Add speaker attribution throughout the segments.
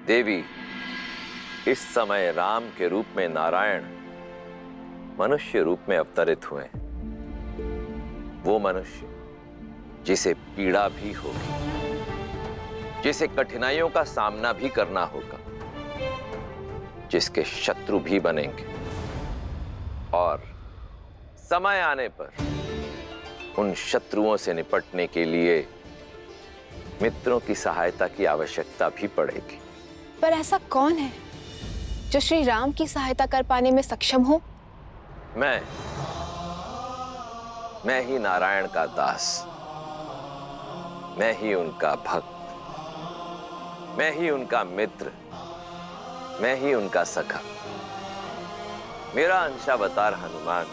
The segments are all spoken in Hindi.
Speaker 1: देवी, इस समय राम के रूप में नारायण मनुष्य रूप में अवतरित हुए। वो मनुष्य जिसे पीड़ा भी होगी, जिसे कठिनाइयों का सामना भी करना होगा, जिसके शत्रु भी बनेंगे और समय आने पर उन शत्रुओं से निपटने के लिए मित्रों की सहायता की आवश्यकता भी पड़ेगी।
Speaker 2: पर ऐसा कौन है जो श्री राम की सहायता कर पाने में सक्षम हो?
Speaker 1: मैं ही नारायण का दास, मैं ही उनका भक्त, मैं ही उनका मित्र, मैं ही उनका सखा। मेरा अंशावतार हनुमान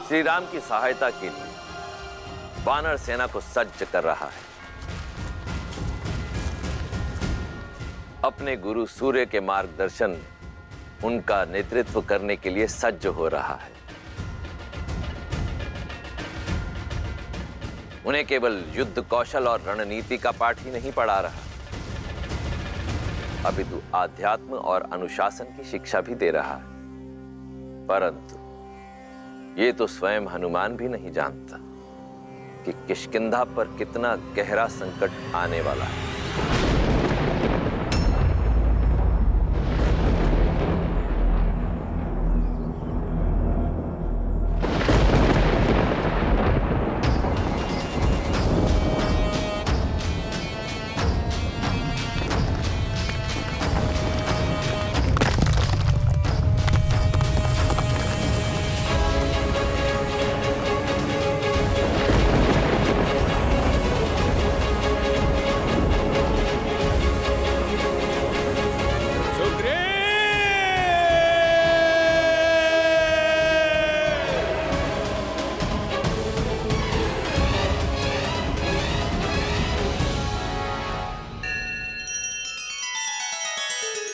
Speaker 1: श्री राम की सहायता के लिए वानर सेना को सज्ज कर रहा है। अपने गुरु सूर्य के मार्गदर्शन, उनका नेतृत्व करने के लिए सज्ज हो रहा है। उन्हें केवल युद्ध कौशल और रणनीति का पाठ ही नहीं पढ़ा रहा, अपितु आध्यात्म और अनुशासन की शिक्षा भी दे रहा है। परंतु ये तो स्वयं हनुमान भी नहीं जानता कि किष्किंधा पर कितना गहरा संकट आने वाला है।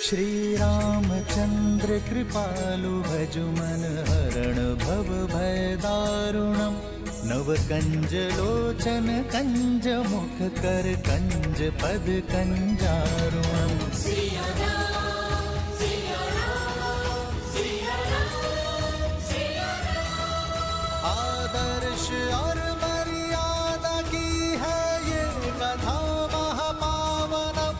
Speaker 3: श्री रामचंद्र कृपालु भजु मन हरण भव भय दारुणम। नव कंज लोचन कंज मुख कर कंज पद कंजारुणम। आदर्श और मर्यादा की है ये कथा महापावनम।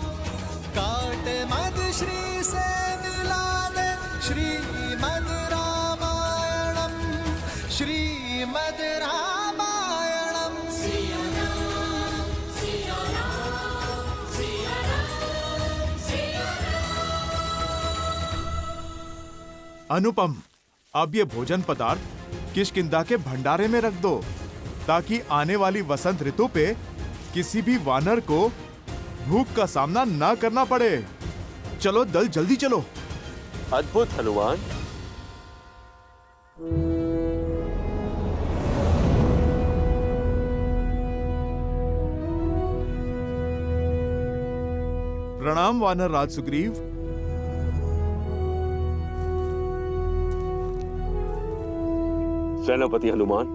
Speaker 3: काट मद श्री से मिला दे श्रीमद रामायणम। श्रीमद रामायणम।
Speaker 4: अनुपम, अब ये भोजन पदार्थ किष्किंधा के भंडारे में रख दो, ताकि आने वाली वसंत ऋतु पे किसी भी वानर को भूख का सामना ना करना पड़े। चलो दल, जल्दी चलो।
Speaker 5: अद्भुत हनुमान।
Speaker 4: प्रणाम वानर राज सुग्रीव।
Speaker 5: सेनापति हनुमान,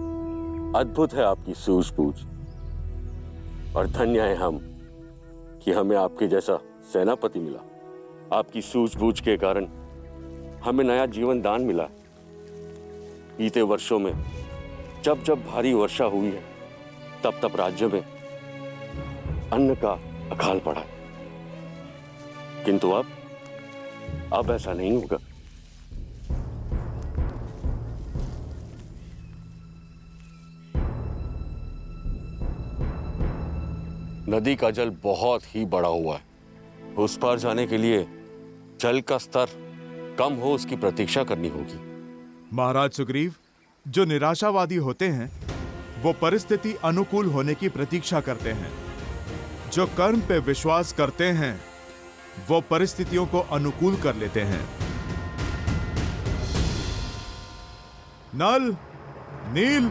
Speaker 5: अद्भुत है आपकी सूझबूझ और धन्य है हम कि हमें आपके जैसा सेनापति मिला। आपकी सूझबूझ के कारण हमें नया जीवन दान मिला। बीते वर्षों में जब जब भारी वर्षा हुई है, तब तब राज्य में अन्न का अकाल पड़ा है। किंतु अब ऐसा नहीं होगा। नदी का जल बहुत ही बढ़ा हुआ है। उस पार जाने के लिए जल का स्तर कम हो, उसकी प्रतीक्षा करनी होगी।
Speaker 4: महाराज सुग्रीव, जो निराशावादी होते हैं वो परिस्थिति अनुकूल होने की प्रतीक्षा करते हैं। जो कर्म पे विश्वास करते हैं वो परिस्थितियों को अनुकूल कर लेते हैं। नल, नील,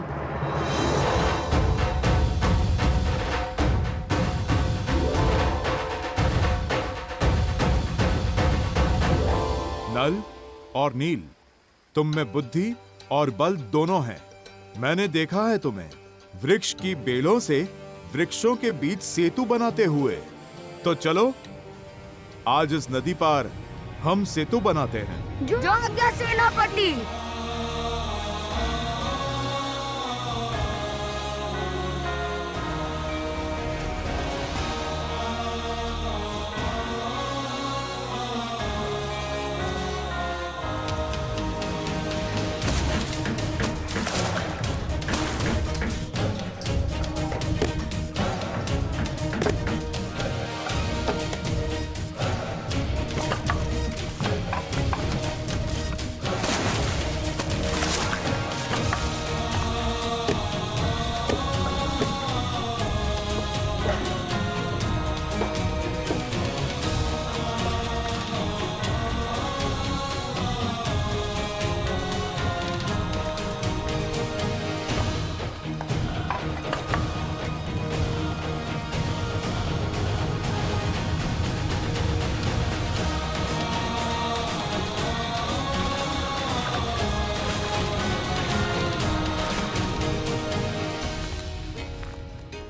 Speaker 4: नल और नील, तुम में बुद्धि और बल दोनों हैं। मैंने देखा है तुम्हें वृक्ष की बेलों से वृक्षों के बीच सेतु बनाते हुए। तो चलो आज इस नदी पार हम सेतु बनाते हैं।
Speaker 6: जो आज्ञा सेनापति।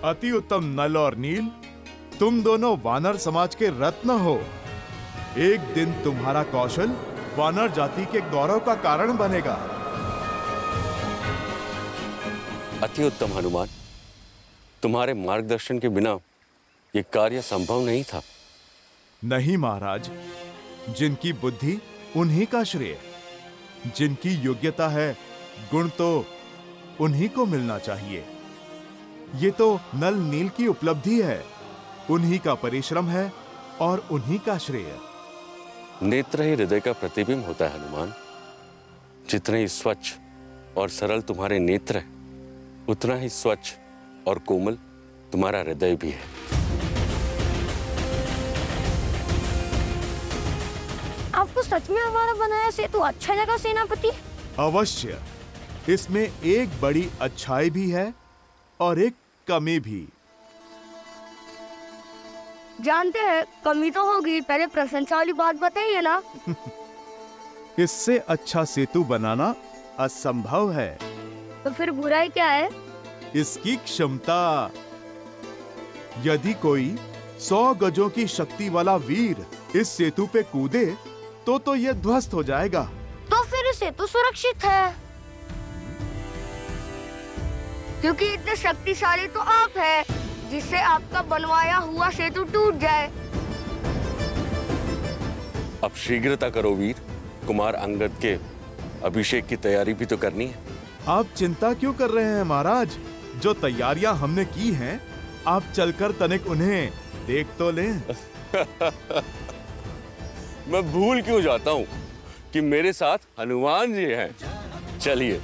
Speaker 4: अति उत्तम नल और नील, तुम दोनों वानर समाज के रत्न हो। एक दिन तुम्हारा कौशल वानर जाति के गौरव का कारण बनेगा।
Speaker 5: अति उत्तम हनुमान, तुम्हारे मार्गदर्शन के बिना यह कार्य संभव नहीं था।
Speaker 4: नहीं महाराज, जिनकी बुद्धि उन्हीं का श्रेय, जिनकी योग्यता है गुण तो उन्हीं को मिलना चाहिए। ये तो नल नील की उपलब्धि है, उन्हीं का परिश्रम है और उन्हीं का श्रेय।
Speaker 5: नेत्र ही हृदय का प्रतिबिंब होता है हनुमान। जितने ही स्वच्छ और सरल तुम्हारे नेत्र हैं, उतना ही स्वच्छ और कोमल तुम्हारा हृदय भी है।
Speaker 6: आपको सच में हमारा बनाया सेतु अच्छा लगा सेनापति?
Speaker 4: अवश्य, इसमें एक बड़ी अच्छाई भी है और एक कमी भी।
Speaker 6: जानते हैं कमी तो होगी, पहले प्रशंसा वाली बात बताइए ना।
Speaker 4: इससे अच्छा सेतु बनाना असंभव है।
Speaker 6: तो फिर बुराई क्या है?
Speaker 4: इसकी क्षमता। यदि कोई 100 गजों की शक्ति वाला वीर इस सेतु पे कूदे तो यह ध्वस्त हो जाएगा।
Speaker 6: तो फिर सेतु सुरक्षित है, क्योंकि इतने शक्तिशाली तो आप हैं, जिससे आपका बनवाया हुआ सेतु टूट जाए।
Speaker 5: अब शीघ्रता करो वीर, कुमार अंगद के अभिषेक की तैयारी भी तो करनी है।
Speaker 4: आप चिंता क्यों कर रहे हैं महाराज? जो तैयारियां हमने की हैं, आप चलकर तनिक उन्हें देख तो लें।
Speaker 5: मैं भूल क्यों जाता हूँ कि मेरे साथ हनुमान जी हैं। चलिए।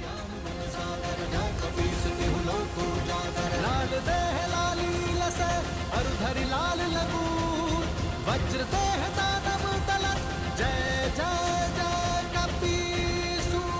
Speaker 3: लाल लगूर वज्र देह दानव तलत, जय जय जय कपीसूर।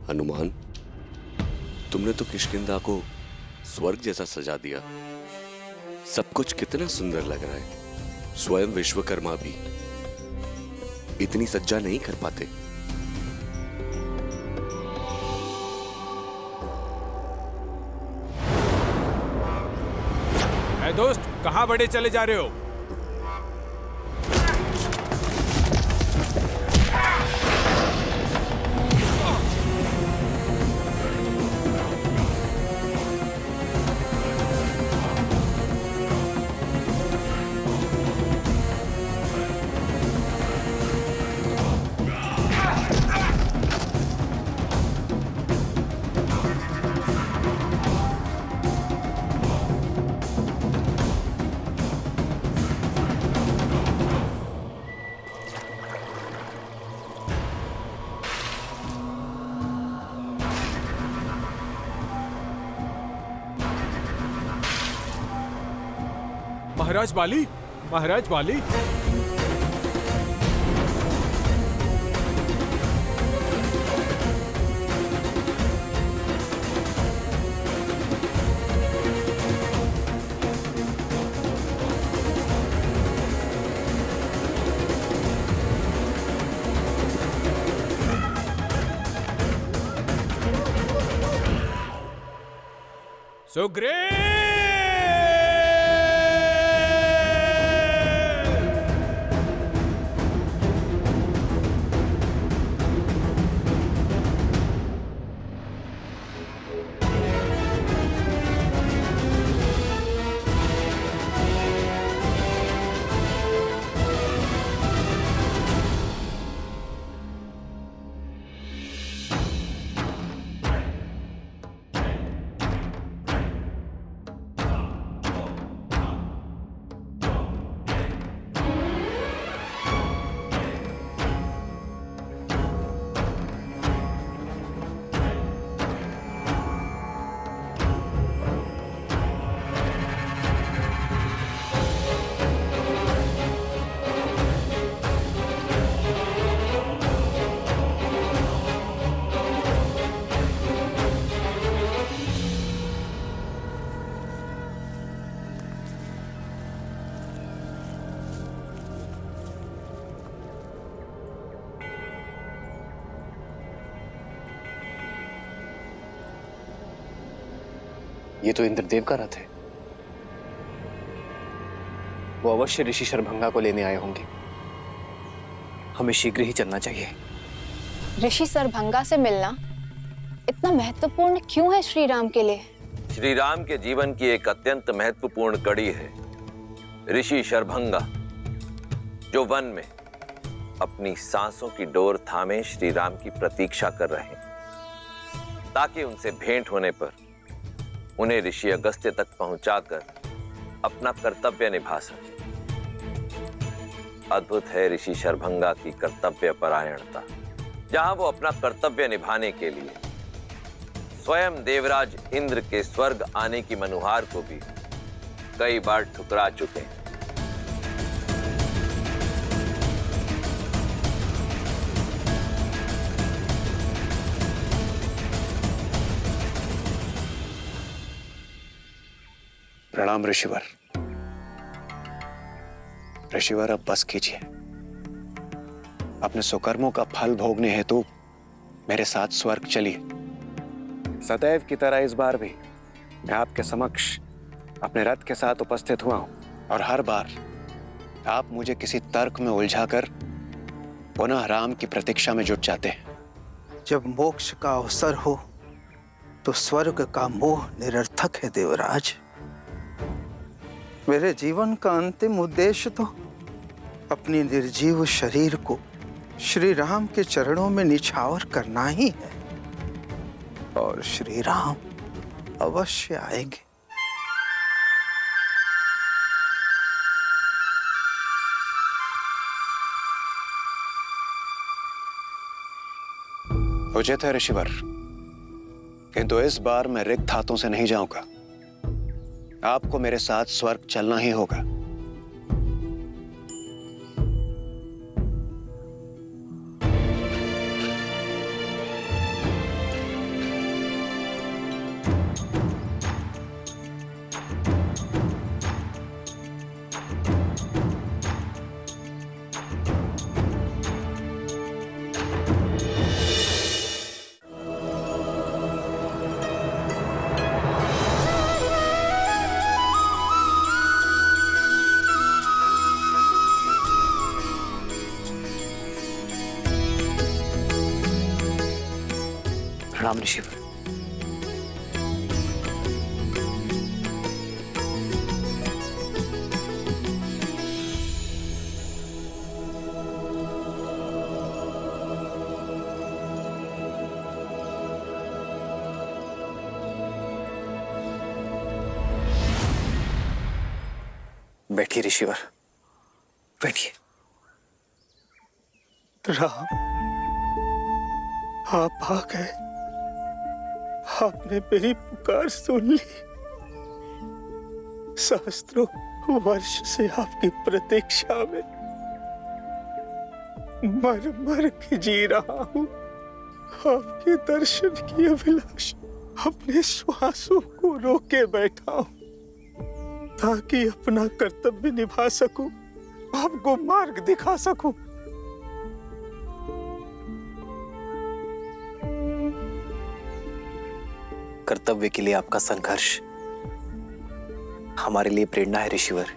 Speaker 5: हनुमान, तुमने तो किष्किंधा को स्वर्ग जैसा सजा दिया। सब कुछ कितना सुंदर लग रहा है। स्वयं विश्वकर्मा भी इतनी सज्जा नहीं कर पाते।
Speaker 7: ऐ दोस्त, कहां बड़े चले जा रहे हो? महाराज बाली, महाराज बाली।
Speaker 8: ये तो इंद्रदेव का रथ है। वो अवश्य ऋषि शरभंगा को लेने आए होंगे। हमें शीघ्र ही चलना चाहिए।
Speaker 2: ऋषि सरभंगा से मिलना इतना महत्वपूर्ण क्यों है श्री राम के लिए?
Speaker 1: श्री राम के जीवन की एक अत्यंत महत्वपूर्ण कड़ी है ऋषि शरभंगा, जो वन में अपनी सांसों की डोर थामे श्री राम की प्रतीक्षा कर रहे हैं, ताकि उनसे भेंट होने पर उन्हें ऋषि अगस्त्य तक पहुंचाकर अपना कर्तव्य निभा सके। अद्भुत है ऋषि शरभंगा की कर्तव्य परायणता, जहां वो अपना कर्तव्य निभाने के लिए स्वयं देवराज इंद्र के स्वर्ग आने की मनुहार को भी कई बार ठुकरा चुके हैं।
Speaker 8: प्रणाम ऋषिवर। ऋषिवर, अब बस कीजिए। अपने सुकर्मों का फल भोगने हेतु मेरे साथ स्वर्ग चलिए। सदैव की तरह इस बार भी मैं आपके समक्ष अपने रथ के साथ उपस्थित हुआ हूं, और हर बार आप मुझे किसी तर्क में उलझाकर पुनः राम की प्रतीक्षा में जुट जाते हैं।
Speaker 9: जब मोक्ष का अवसर हो तो स्वर्ग का मोह निरर्थक है देवराज। मेरे जीवन का अंतिम उद्देश्य तो अपनी निर्जीव शरीर को श्री राम के चरणों में निछावर करना ही है, और श्री राम अवश्य आएंगे।
Speaker 8: उचित है ऋषिवर, किंतु इस बार मैं रिक्त हाथों से नहीं जाऊंगा। आपको मेरे साथ स्वर्ग चलना ही होगा। प्रणाम ऋषिवर। बैठिए ऋषिवर, बैठिए।
Speaker 9: राम, आप आ गए। आपने मेरी पुकार सुन ली। शास्त्रों वर्ष से आपकी प्रतीक्षा में मर मर के जी रहा हूं। आपके दर्शन की अभिलाषा अपने श्वासों को रोके बैठा हूं ताकि अपना कर्तव्य निभा सकूं, आपको मार्ग दिखा सकूं।
Speaker 10: कर्तव्य के लिए आपका संघर्ष हमारे लिए प्रेरणा है ऋषिवर।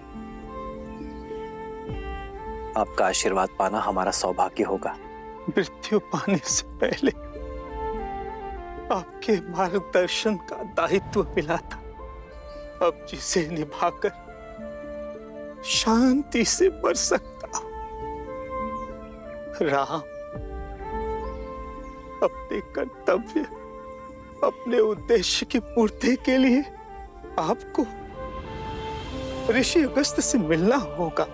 Speaker 10: आपका आशीर्वाद पाना हमारा सौभाग्य होगा।
Speaker 9: मृत्यु पाने से पहले आपके मार्गदर्शन का दायित्व मिला था, अब जिसे निभाकर शांति से मर सकता हूं। राम, अपने कर्तव्य, अपने उद्देश्य की पूर्ति के लिए आपको ऋषि अगस्त से मिलना होगा,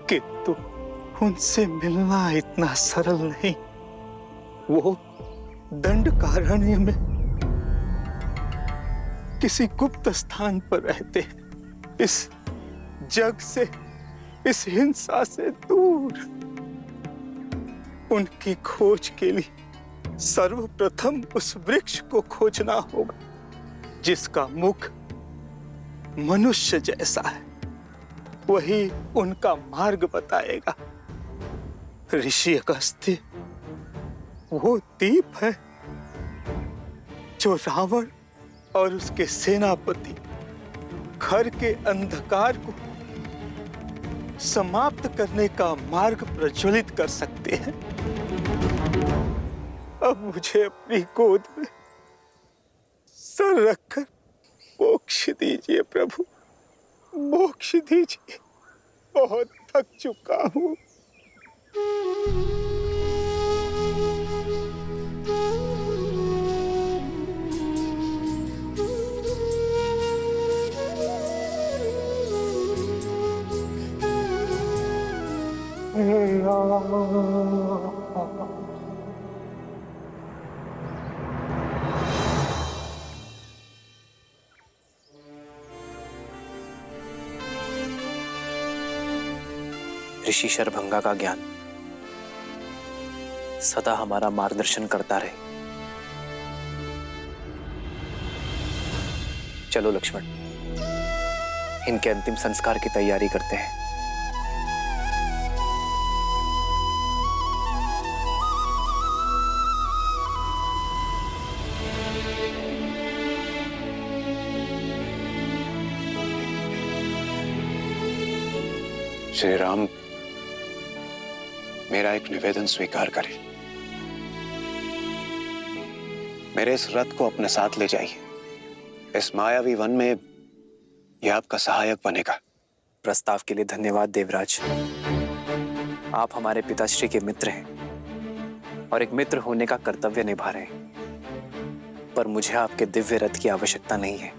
Speaker 9: किंतु उनसे मिलना इतना सरल नहीं। वो दंडकारण्य में किसी गुप्त स्थान पर रहते हैं, इस जग से, इस हिंसा से दूर। उनकी खोज के लिए सर्वप्रथम उस वृक्ष को खोजना होगा जिसका मुख मनुष्य जैसा है, वही उनका मार्ग बताएगा। ऋषि अगस्त्य वो दीप है जो रावण और उसके सेनापति घर के अंधकार को समाप्त करने का मार्ग प्रज्वलित कर सकते हैं। अब मुझे अपनी गोद में सर रखकर मोक्ष दीजिए प्रभु, मोक्ष दीजिए। बहुत थक चुका हूं।
Speaker 10: ऋषि शरभंगा का ज्ञान सदा हमारा मार्गदर्शन करता रहे। चलो लक्ष्मण, इनके अंतिम संस्कार की तैयारी करते हैं।
Speaker 8: श्री राम, मेरा एक निवेदन स्वीकार करें। मेरे इस रथ को अपने साथ ले जाइए। इस मायावी वन में यह आपका सहायक बनेगा।
Speaker 10: प्रस्ताव के लिए धन्यवाद देवराज। आप हमारे पिताश्री के मित्र हैं और एक मित्र होने का कर्तव्य निभा रहे हैं, पर मुझे आपके दिव्य रथ की आवश्यकता नहीं है।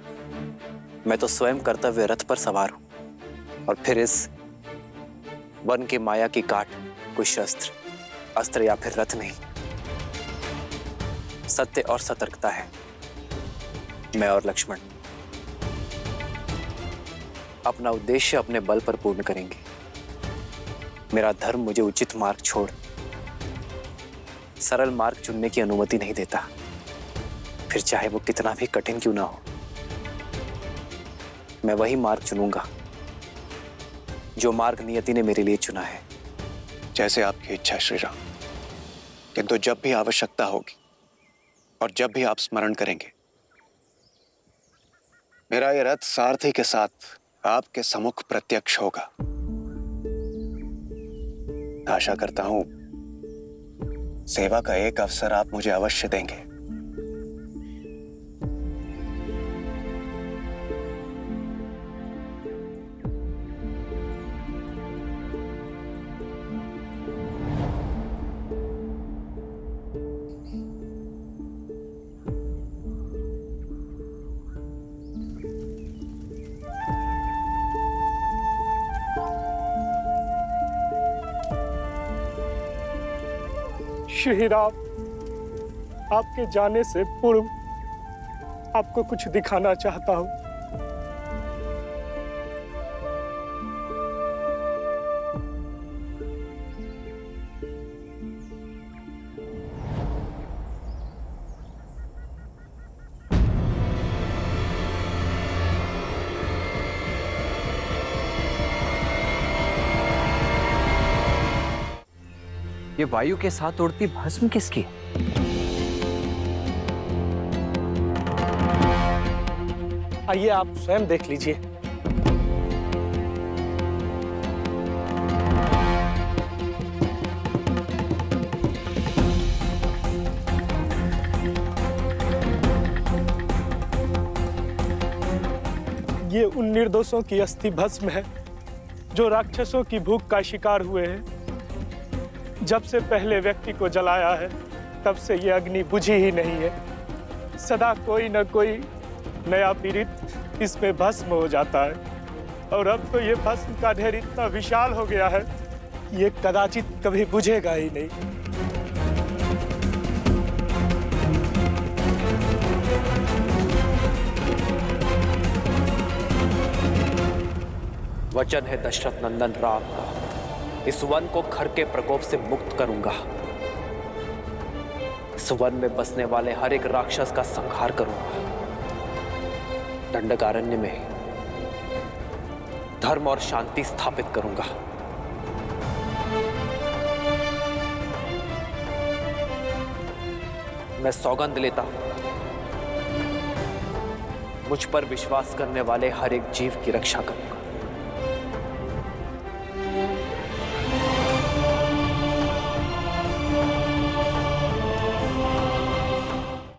Speaker 10: मैं तो स्वयं कर्तव्य रथ पर सवार हूं, और फिर इस वन के माया की काट कोई शस्त्र, अस्त्र या फिर रथ नहीं, सत्य और सतर्कता है। मैं और लक्ष्मण अपना उद्देश्य अपने बल पर पूर्ण करेंगे। मेरा धर्म मुझे उचित मार्ग छोड़ सरल मार्ग चुनने की अनुमति नहीं देता, फिर चाहे वो कितना भी कठिन क्यों ना हो। मैं वही मार्ग चुनूंगा जो मार्ग नियति ने मेरे लिए चुना है।
Speaker 8: जैसे आपकी इच्छा श्री राम, किंतु जब भी आवश्यकता होगी और जब भी आप स्मरण करेंगे, मेरा ये रथ सारथी के साथ आपके सम्मुख प्रत्यक्ष होगा। आशा करता हूं सेवा का एक अवसर आप मुझे अवश्य देंगे।
Speaker 7: श्री राम, आपके जाने से पूर्व आपको कुछ दिखाना चाहता हूं।
Speaker 10: ये वायु के साथ उड़ती भस्म किसकी?
Speaker 7: आइए आप स्वयं देख लीजिए। ये उन निर्दोषों की अस्थि भस्म है जो राक्षसों की भूख का शिकार हुए हैं। जब से पहले व्यक्ति को जलाया है तब से ये अग्नि बुझी ही नहीं है। सदा कोई न कोई नया पीड़ित इसमें भस्म हो जाता है, और अब तो ये भस्म का ढेर इतना विशाल हो गया है, ये कदाचित कभी बुझेगा ही नहीं।
Speaker 10: वचन है दशरथ नंदन राम का, इस वन को खर के प्रकोप से मुक्त करूंगा। इस वन में बसने वाले हर एक राक्षस का संहार करूंगा। दंडकारण्य में धर्म और शांति स्थापित करूंगा। मैं सौगंध लेता हूं, मुझ पर विश्वास करने वाले हर एक जीव की रक्षा करूंगा।